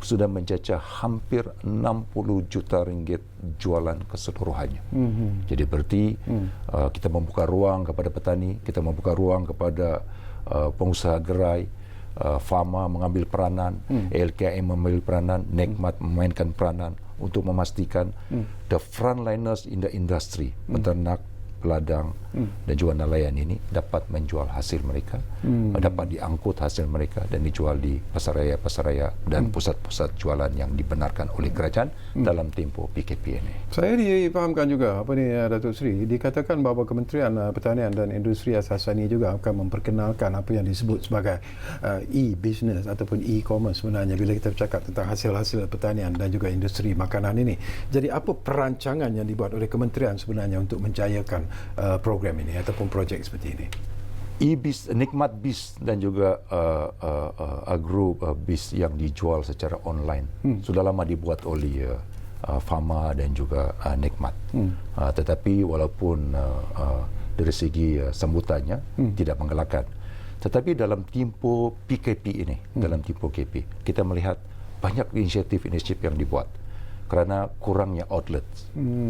sudah mencecah hampir 60 juta ringgit jualan keseluruhannya. Jadi berarti kita membuka ruang kepada petani, kita membuka ruang kepada pengusaha gerai, Fama mengambil peranan, LKM mengambil peranan, Nekmat memainkan peranan untuk memastikan the frontliners in the industry, peternak, ladang dan juga nelayan ini dapat menjual hasil mereka, dapat diangkut hasil mereka dan dijual di pasaraya dan pusat-pusat jualan yang dibenarkan oleh kerajaan dalam tempoh PKP ini. Saya dipahamkan juga Datuk Seri, dikatakan bahawa Kementerian Pertanian dan Industri Asasani juga akan memperkenalkan apa yang disebut sebagai e-business ataupun e-commerce sebenarnya bila kita bercakap tentang hasil-hasil pertanian dan juga industri makanan ini. Jadi apa perancangan yang dibuat oleh kementerian sebenarnya untuk menjayakan program ini ataupun projek seperti ini? Nikmat bis dan juga agro bis yang dijual secara online sudah lama dibuat oleh Fama dan juga Nikmat. Tetapi walaupun dari segi sambutannya tidak menggalakkan, tetapi dalam tempoh PKP ini, dalam tempoh KP, kita melihat banyak inisiatif-inisiatif yang dibuat. Kerana kurangnya outlet,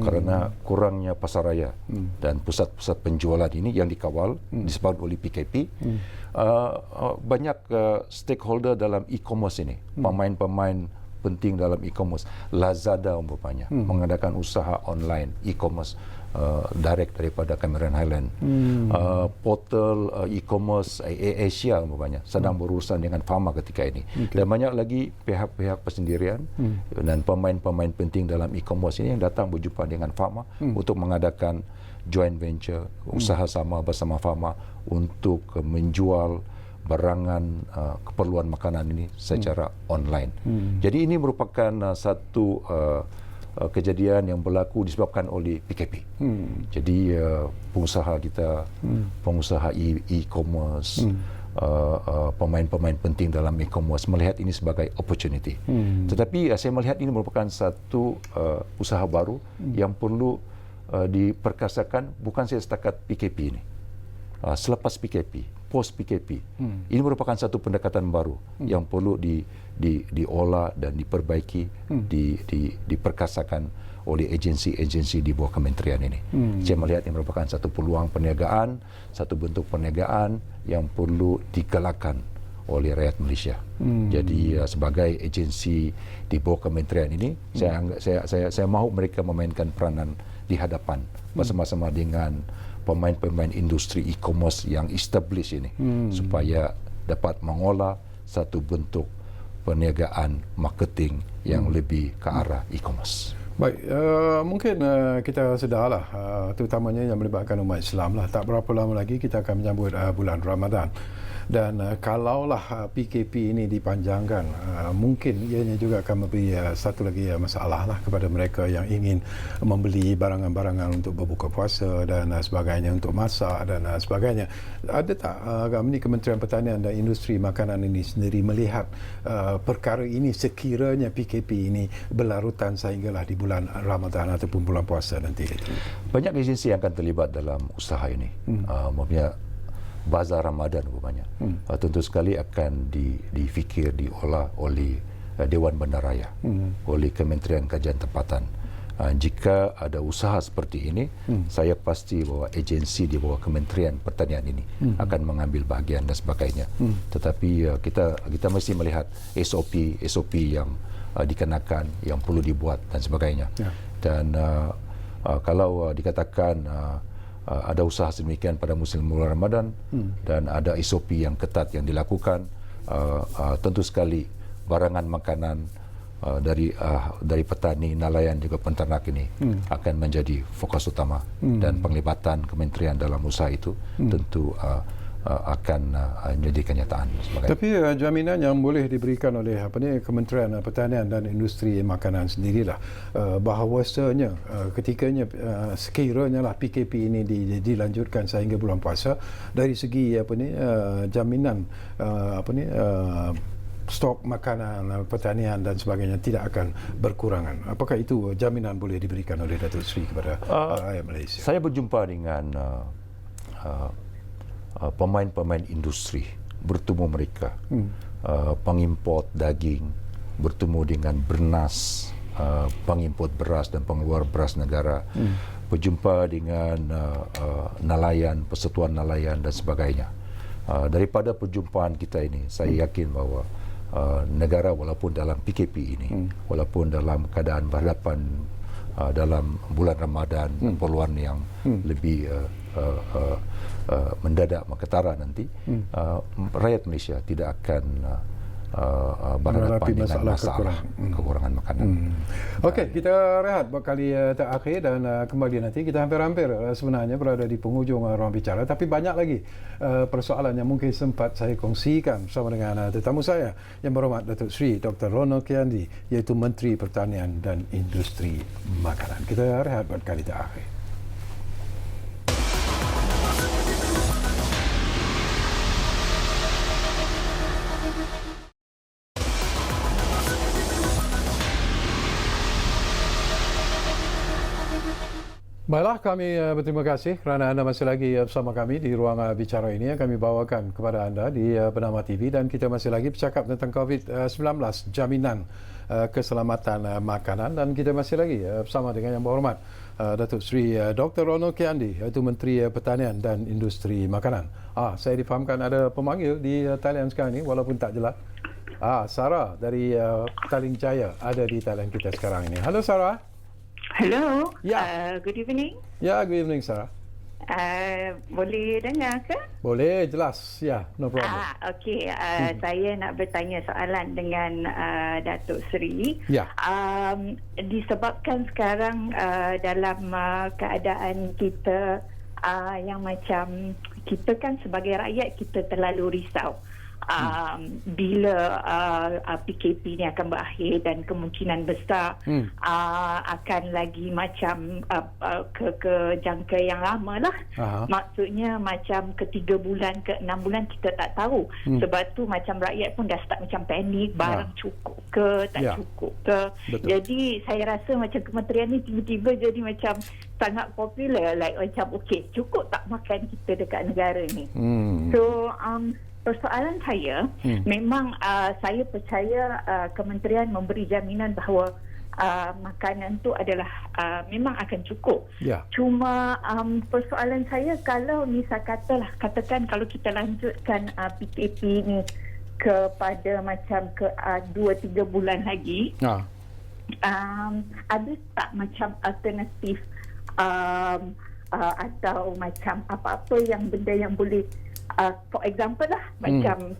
kerana kurangnya pasaraya dan pusat-pusat penjualan ini yang dikawal disebabkan oleh PKP, banyak stakeholder dalam e-commerce ini, pemain-pemain penting dalam e-commerce, Lazada umpamanya mengadakan usaha online e-commerce direct daripada Cameron Highland, portal e-commerce Asia umpamanya sedang berurusan dengan Fama ketika ini, dan banyak lagi pihak-pihak persendirian dan pemain-pemain penting dalam e-commerce ini yang datang berjumpa dengan Fama untuk mengadakan joint venture, usaha sama bersama Fama untuk menjual barangan keperluan makanan ini secara online. Jadi ini merupakan satu kejadian yang berlaku disebabkan oleh PKP. Jadi pengusaha kita, pengusaha e-commerce, pemain-pemain penting dalam e-commerce melihat ini sebagai opportunity. Tetapi saya melihat ini merupakan satu usaha baru yang perlu diperkasakan bukan saja setakat PKP ini. Selepas PKP, post PKP, ini merupakan satu pendekatan baru yang perlu diolah dan diperbaiki, diperkasakan oleh agensi-agensi di bawah kementerian ini. Saya melihat ini merupakan satu peluang perniagaan, satu bentuk perniagaan yang perlu digalakkan oleh rakyat Malaysia. Jadi sebagai agensi di bawah kementerian ini, saya mahu mereka memainkan peranan di hadapan bersama-sama dengan pemain-pemain industri e-commerce yang established ini, supaya dapat mengolah satu bentuk perniagaan marketing yang lebih ke arah e-commerce. Baik, mungkin kita sedarlah, terutamanya yang melibatkan umat Islam lah. Tak berapa lama lagi kita akan menyambut bulan Ramadan. Dan kalaulah PKP ini dipanjangkan, mungkin ianya juga akan memberi satu lagi masalah lah kepada mereka yang ingin membeli barangan-barangan untuk berbuka puasa dan sebagainya, untuk masak dan sebagainya. Ada tak kami Kementerian Pertanian dan Industri Makanan ini sendiri melihat perkara ini sekiranya PKP ini berlarutan sehinggalah di bulan Ramadan ataupun bulan puasa nanti? Banyak agensi yang akan terlibat dalam usaha ini. Maksudnya Bazar Ramadan umpamanya, tentu sekali akan difikir, diolah oleh Dewan Bandaraya, oleh Kementerian Kajian Tempatan. Jika ada usaha seperti ini, saya pasti bahawa agensi di bawah Kementerian Pertanian ini akan mengambil bahagian dan sebagainya. Tetapi kita mesti melihat SOP yang dikenakan, yang perlu dibuat dan sebagainya. Dan kalau dikatakan ada usaha sedemikian pada musim bulan Ramadan dan ada SOP yang ketat yang dilakukan, tentu sekali barangan makanan dari petani, nelayan juga penternak ini akan menjadi fokus utama, dan penglibatan kementerian dalam usaha itu tentu akan menjadi kenyataan. Tapi jaminan yang boleh diberikan oleh Kementerian Pertanian dan Industri Makanan sendirilah bahawasanya ketikanya sekiranya lah PKP ini dilanjutkan sehingga bulan puasa, dari segi jaminan stok makanan pertanian dan sebagainya tidak akan berkurangan. Apakah itu jaminan boleh diberikan oleh Datuk Seri kepada rakyat Malaysia? Saya berjumpa dengan pemain-pemain industri, bertemu mereka, pengimport daging, bertemu dengan bernas, pengimport beras dan pengeluar beras negara, berjumpa dengan nelayan, persatuan nelayan dan sebagainya. Daripada perjumpaan kita ini, saya yakin bahawa negara walaupun dalam PKP ini, walaupun dalam keadaan berhadapan dalam bulan Ramadan, keperluan yang lebih mendadak ketara nanti, rakyat Malaysia tidak akan berhadapan dengan masalah kekurangan makanan. Okey, kita rehat buat kali terakhir dan kembali nanti. Kita hampir-hampir sebenarnya berada di penghujung ruang bicara, tapi banyak lagi persoalan yang mungkin sempat saya kongsikan bersama dengan tetamu saya yang berhormat Datuk Seri Dr. Ronald Kiandi, iaitu Menteri Pertanian dan Industri Makanan. Kita rehat buat kali terakhir. Baiklah, kami berterima kasih kerana anda masih lagi bersama kami di ruang bicara ini yang kami bawakan kepada anda di Bernama TV, dan kita masih lagi bercakap tentang COVID-19, jaminan keselamatan makanan, dan kita masih lagi bersama dengan yang berhormat Datuk Seri Dr. Ronald Kiandi, iaitu Menteri Pertanian dan Industri Makanan. Saya difahamkan ada pemanggil di talian sekarang ini walaupun tak jelas. Sarah dari Petaling Jaya ada di talian kita sekarang ini. Halo Sarah. Hello. Ya. Good evening. Ya, good evening Sarah. Boleh dengar ke? Boleh, jelas. Ya, no problem. Okey. Saya nak bertanya soalan dengan Datuk Seri. Ya. Disebabkan sekarang dalam keadaan kita yang macam kita kan sebagai rakyat kita terlalu risau. Bila PKP ni akan berakhir dan kemungkinan besar akan lagi macam ke jangka yang lama lah. Maksudnya macam ke 3 bulan ke 6 bulan kita tak tahu. Sebab tu macam rakyat pun dah start macam panik, barang cukup ke tak cukup ke. Betul. Jadi saya rasa macam kementerian ni tiba-tiba jadi macam sangat popular, like macam okey, cukup tak makan kita dekat negara ni. So persoalan saya, memang saya percaya kementerian memberi jaminan bahawa makanan tu adalah memang akan cukup. Cuma persoalan saya, kalau misal katakan kalau kita lanjutkan PKP ni kepada macam ke 2-3 bulan lagi, ada tak macam alternatif atau macam apa-apa yang benda yang boleh for example lah, macam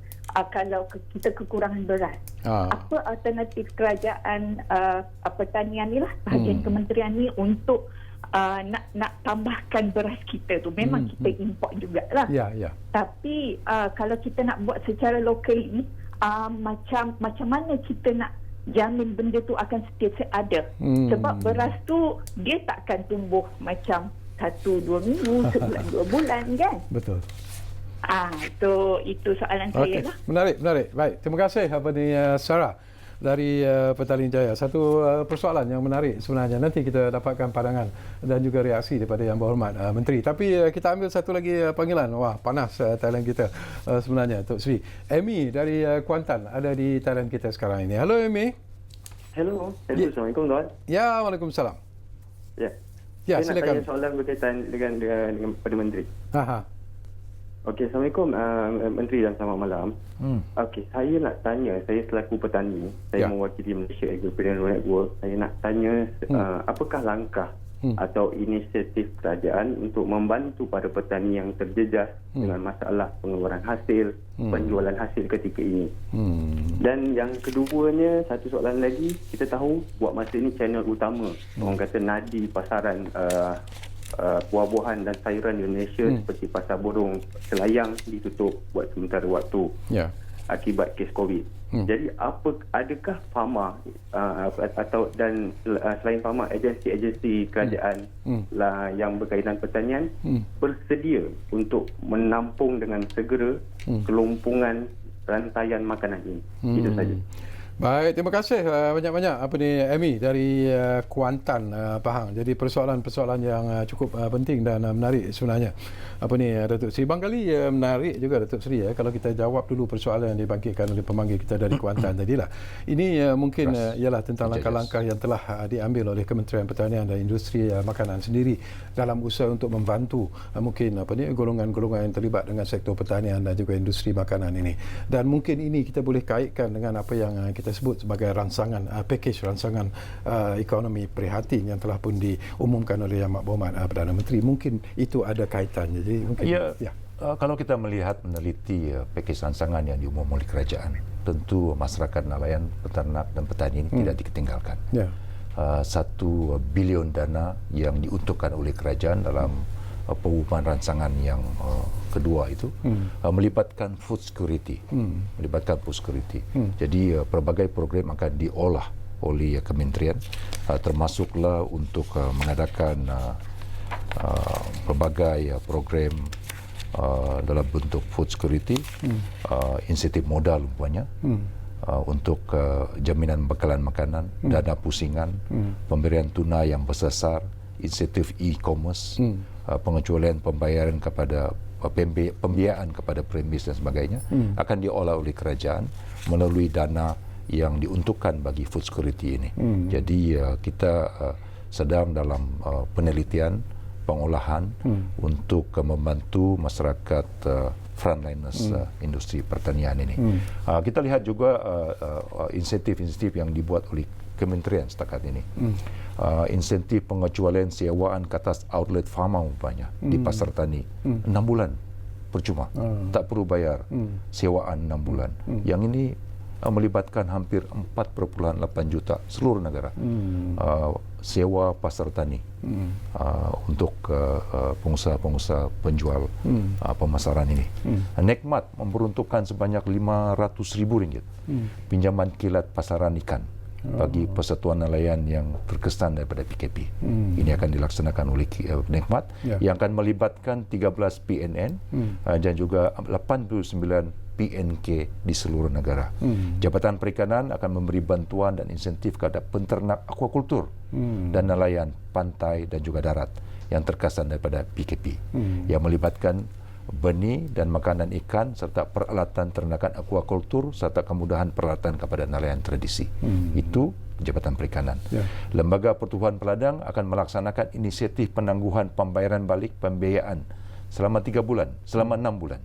kalau kita kekurangan beras, apa alternatif kerajaan pertanian ni lah, bahagian kementerian ni untuk nak tambahkan beras kita tu. Memang kita import jugalah. Tapi kalau kita nak buat secara lokal ni, macam mana kita nak jamin benda tu akan sentiasa ada? Sebab beras tu dia takkan tumbuh macam 1-2 minggu, sebulan 2 bulan kan? Betul. Itu soalan saya lah. Menarik. Baik, terima kasih Sarah dari Petaling Jaya. Satu persoalan yang menarik sebenarnya. Nanti kita dapatkan pandangan dan juga reaksi daripada yang berhormat Menteri. Tapi kita ambil satu lagi panggilan. Wah, panas talian kita sebenarnya, Tok Sri. Amy dari Kuantan ada di talian kita sekarang ini. Halo Amy. Hello. Assalamualaikum tuan. Ya, Waalaikumsalam. Ya, saya silakan. nak tanya soalan berkaitan dengan pada Menteri. Okey, Assalamualaikum Menteri dan selamat malam. Okey, saya nak tanya, saya selaku petani, saya mewakili Malaysia Agripreneur Network, saya nak tanya apakah langkah atau inisiatif kerajaan untuk membantu para petani yang terjejas dengan masalah pengeluaran hasil, penjualan hasil ketika ini. Dan yang keduanya, satu soalan lagi, kita tahu buat masa ini channel utama, orang kata nadi pasaran buah-buahan dan sayuran di Indonesia seperti Pasar Borong Selayang ditutup buat sementara waktu akibat kes COVID. Jadi adakah Pharma atau dan selain Pharma, agensi-agensi kerajaan yang berkaitan pertanian bersedia untuk menampung dengan segera kelumpungan rantaian makanan ini? Itu saja. Baik, terima kasih banyak-banyak Amy dari Kuantan, Pahang. Jadi persoalan-persoalan yang cukup penting dan menarik sebenarnya. Datuk Seri, barangkali menarik juga Datuk Seri kalau kita jawab dulu persoalan yang dibangkitkan oleh pemanggil kita dari Kuantan tadilah. Ini mungkin ialah tentang langkah-langkah yang telah diambil oleh Kementerian Pertanian dan Industri Makanan sendiri dalam usaha untuk membantu mungkin golongan-golongan yang terlibat dengan sektor pertanian dan juga industri makanan ini. Dan mungkin ini kita boleh kaitkan dengan apa yang kita kita sebut sebagai rancangan package rancangan ekonomi prihatin yang telah pun diumumkan oleh Yang Berhormat Perdana Menteri, mungkin itu ada kaitannya. Jadi mungkin kalau kita melihat meneliti package rancangan yang diumumkan oleh kerajaan, tentu masyarakat nelayan, peternak dan petani ini tidak diketinggalkan. 1 bilion dana yang diuntukkan oleh kerajaan dalam pengumuman rancangan yang kedua itu melibatkan food security. Jadi pelbagai program akan diolah oleh kementerian, termasuklah untuk mengadakan pelbagai program dalam bentuk food security, insentif modal umpamanya, untuk jaminan bekalan makanan, dana pusingan, pemberian tunai yang besar, insentif e-commerce, pengecualian pembayaran kepada pembiayaan kepada premis dan sebagainya akan diolah oleh kerajaan melalui dana yang diuntukkan bagi food security ini. Jadi kita sedang dalam penelitian pengolahan untuk membantu masyarakat frontliners industri pertanian ini. Kita lihat juga insentif-insentif yang dibuat oleh kementerian setakat ini. Insentif pengecualian sewaan ke atas outlet farma umpamanya di pasar tani 6 bulan percuma, tak perlu bayar sewaan 6 bulan. Yang ini melibatkan hampir 4,8 juta seluruh negara sewa pasar tani untuk pengusaha-pengusaha penjual pemasaran ini. Nekmat memperuntukkan sebanyak RM500,000 pinjaman kilat pasaran ikan bagi persatuan nelayan yang terkesan daripada PKP. Ini akan dilaksanakan oleh Nekmat yang akan melibatkan 13 PNN dan juga 89 PNK di seluruh negara. Jabatan Perikanan akan memberi bantuan dan insentif kepada penternak akuakultur dan nelayan pantai dan juga darat yang terkesan daripada PKP yang melibatkan benih dan makanan ikan serta peralatan ternakan akuakultur serta kemudahan peralatan kepada nelayan tradisi. Itu Jabatan Perikanan. Lembaga Pertubuhan Peladang akan melaksanakan inisiatif penangguhan pembayaran balik pembiayaan selama 3 bulan, selama 6 bulan.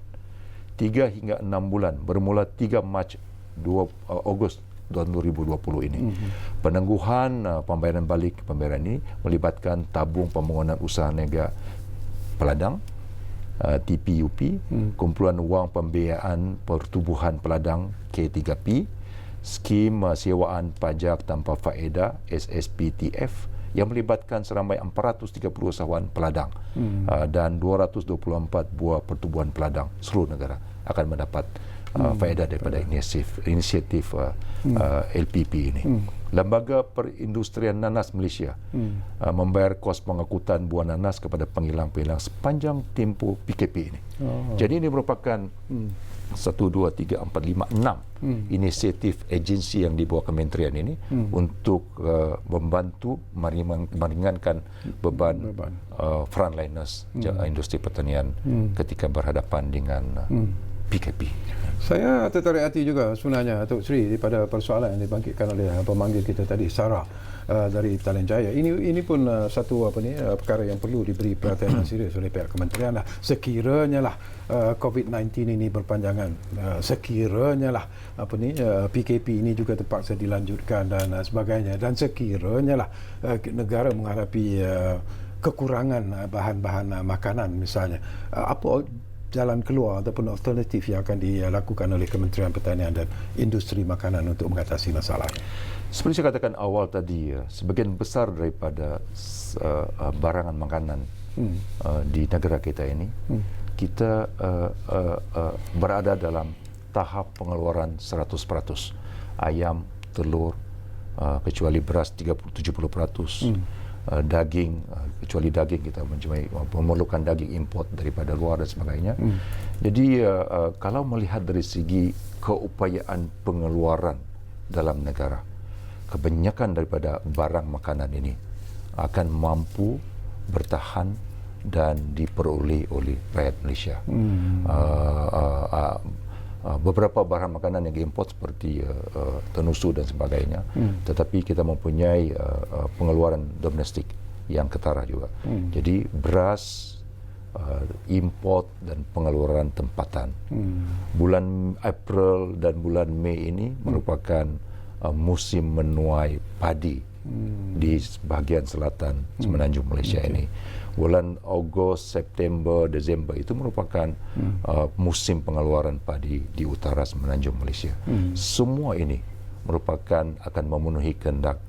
3 hingga 6 bulan bermula 3 Mac 2 Ogos 2020 ini. Penangguhan pembayaran balik pembayaran ini melibatkan tabung pembangunan usaha niaga peladang, TPUP, kumpulan wang pembiayaan pertubuhan peladang K3P, skim sewaan pajak tanpa faedah SSPTF yang melibatkan seramai 430 usahawan peladang dan 224 buah pertubuhan peladang seluruh negara akan mendapat faedah daripada inisiatif LPP ini. Lembaga Perindustrian Nanas Malaysia membayar kos pengangkutan buah nanas kepada penghilang-penghilang sepanjang tempoh PKP ini. Jadi ini merupakan 1, 2, 3, 4, 5, 6 inisiatif agensi yang di bawah kementerian ini untuk membantu meringankan beban frontliners industri pertanian ketika berhadapan dengan PKP. Saya tertarik hati juga sebenarnya Tok Sri daripada persoalan yang dibangkitkan oleh pemanggil kita tadi, Sarah dari Petaling Jaya. Ini pun satu perkara yang perlu diberi perhatian serius oleh pihak kementerian lah. Sekiranya lah COVID-19 ini berpanjangan, sekiranya lah PKP ini juga terpaksa dilanjutkan dan sebagainya, dan sekiranya lah negara menghadapi kekurangan bahan-bahan makanan misalnya, apa jalan keluar ataupun alternatif yang akan dilakukan oleh Kementerian Pertanian dan Industri Makanan untuk mengatasi masalah ini? Seperti saya katakan awal tadi, sebagian besar daripada barangan makanan di negara kita ini, kita berada dalam tahap pengeluaran 100%. Ayam, telur, kecuali beras 70%. Daging, kecuali daging kita memerlukan daging import daripada luar dan sebagainya. Jadi kalau melihat dari segi keupayaan pengeluaran dalam negara, kebanyakan daripada barang makanan ini akan mampu bertahan dan diperoleh oleh rakyat Malaysia. Beberapa barang makanan yang diimport seperti tenusu dan sebagainya, tetapi kita mempunyai pengeluaran domestik yang ketara juga. Jadi beras, import dan pengeluaran tempatan. Bulan April dan bulan Mei ini merupakan musim menuai padi di bahagian selatan Semenanjung Malaysia ini. Bulan Ogos, September, Desember itu merupakan musim pengeluaran padi di utara Semenanjung Malaysia. Semua ini merupakan akan memenuhi kehendak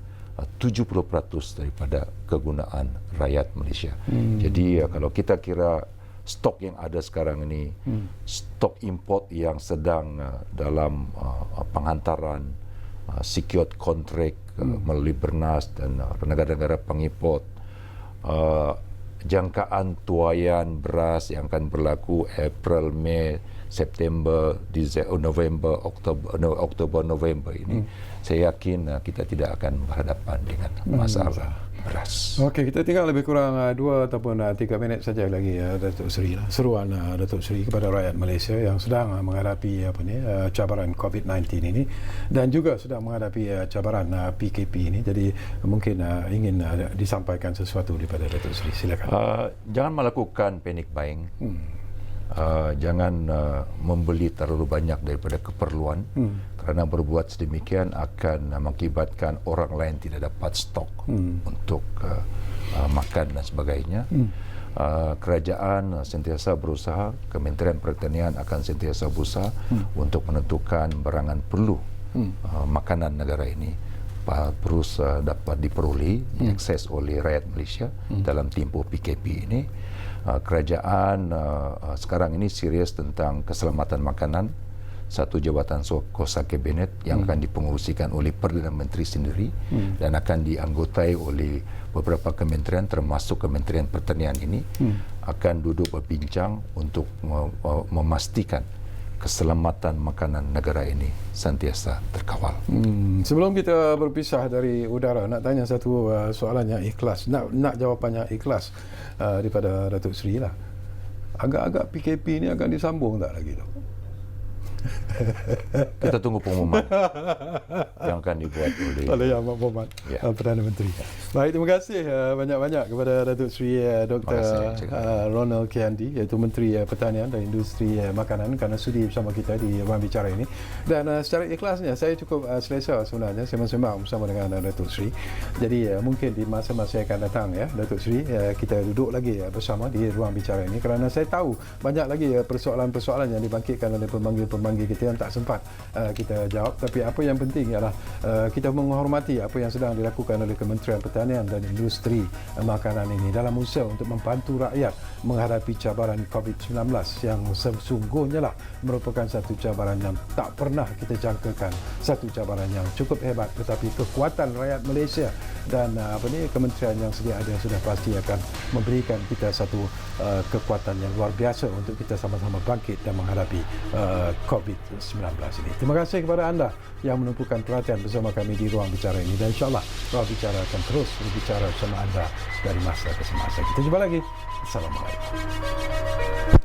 70% daripada kegunaan rakyat Malaysia. Jadi kalau kita kira stok yang ada sekarang ini, stok import yang sedang dalam penghantaran, secured contract melalui Bernas dan negara-negara pengimport, jangkaan tuaian beras yang akan berlaku April, Mei, September, November, Oktober, November ini, saya yakin kita tidak akan berhadapan dengan masalah beras. Okey, kita tinggal lebih kurang 2 ataupun 3 minit saja lagi, Datuk Seri. Seruan Datuk Seri kepada rakyat Malaysia yang sedang menghadapi cabaran COVID-19 ini dan juga sedang menghadapi cabaran PKP ini. Jadi mungkin ingin disampaikan sesuatu daripada Datuk Seri. Silakan. Jangan melakukan panic buying. Jangan membeli terlalu banyak daripada keperluan, kerana berbuat sedemikian akan mengakibatkan orang lain tidak dapat stok untuk makan dan sebagainya. Kerajaan sentiasa berusaha, Kementerian Pertanian akan sentiasa berusaha untuk menentukan barangan perlu makanan negara ini terus dapat diperoleh, diakses oleh rakyat Malaysia dalam tempoh PKP ini. Kerajaan sekarang ini serius tentang keselamatan makanan. Satu jabatan kuasa kabinet yang akan dipengurusikan oleh Perdana Menteri sendiri dan akan dianggotai oleh beberapa kementerian termasuk Kementerian Pertanian ini akan duduk berbincang untuk memastikan keselamatan makanan negara ini sentiasa terkawal. Sebelum kita berpisah dari udara, nak tanya satu soalan yang ikhlas, nak jawapannya ikhlas daripada Datuk Seri lah. Agak-agak PKP ini akan disambung tak lagi tu? Kita tunggu pengumuman yang akan dibuat oleh Yang Amat Perdana Menteri. Baik, terima kasih banyak-banyak kepada Datuk Seri Dr. Ronald K. Andy, iaitu Menteri Pertanian dan Industri Makanan, kerana sudi bersama kita di ruang bicara ini. Dan secara ikhlasnya saya cukup selesa sebenarnya sembang-sembang bersama dengan Datuk Seri. Jadi mungkin di masa-masa yang akan datang, Datuk Seri, kita duduk lagi bersama di ruang bicara ini, kerana saya tahu banyak lagi persoalan-persoalan yang dibangkitkan oleh pemanggi kita yang tak sempat kita jawab. Tapi apa yang penting ialah kita menghormati apa yang sedang dilakukan oleh Kementerian Pertanian dan Industri Makanan ini dalam usaha untuk membantu rakyat menghadapi cabaran COVID-19 yang sesungguhnya lah merupakan satu cabaran yang tak pernah kita jangkakan, satu cabaran yang cukup hebat, tetapi kekuatan rakyat Malaysia dan kementerian yang sedia ada sudah pasti akan memberikan kita satu kekuatan yang luar biasa untuk kita sama-sama bangkit dan menghadapi COVID-19 ini. Terima kasih kepada anda yang menumpukan perhatian bersama kami di ruang bicara ini, dan insyaAllah ruang bicara akan terus berbicara bersama anda dari masa ke semasa. Kita jumpa lagi. Assalamualaikum.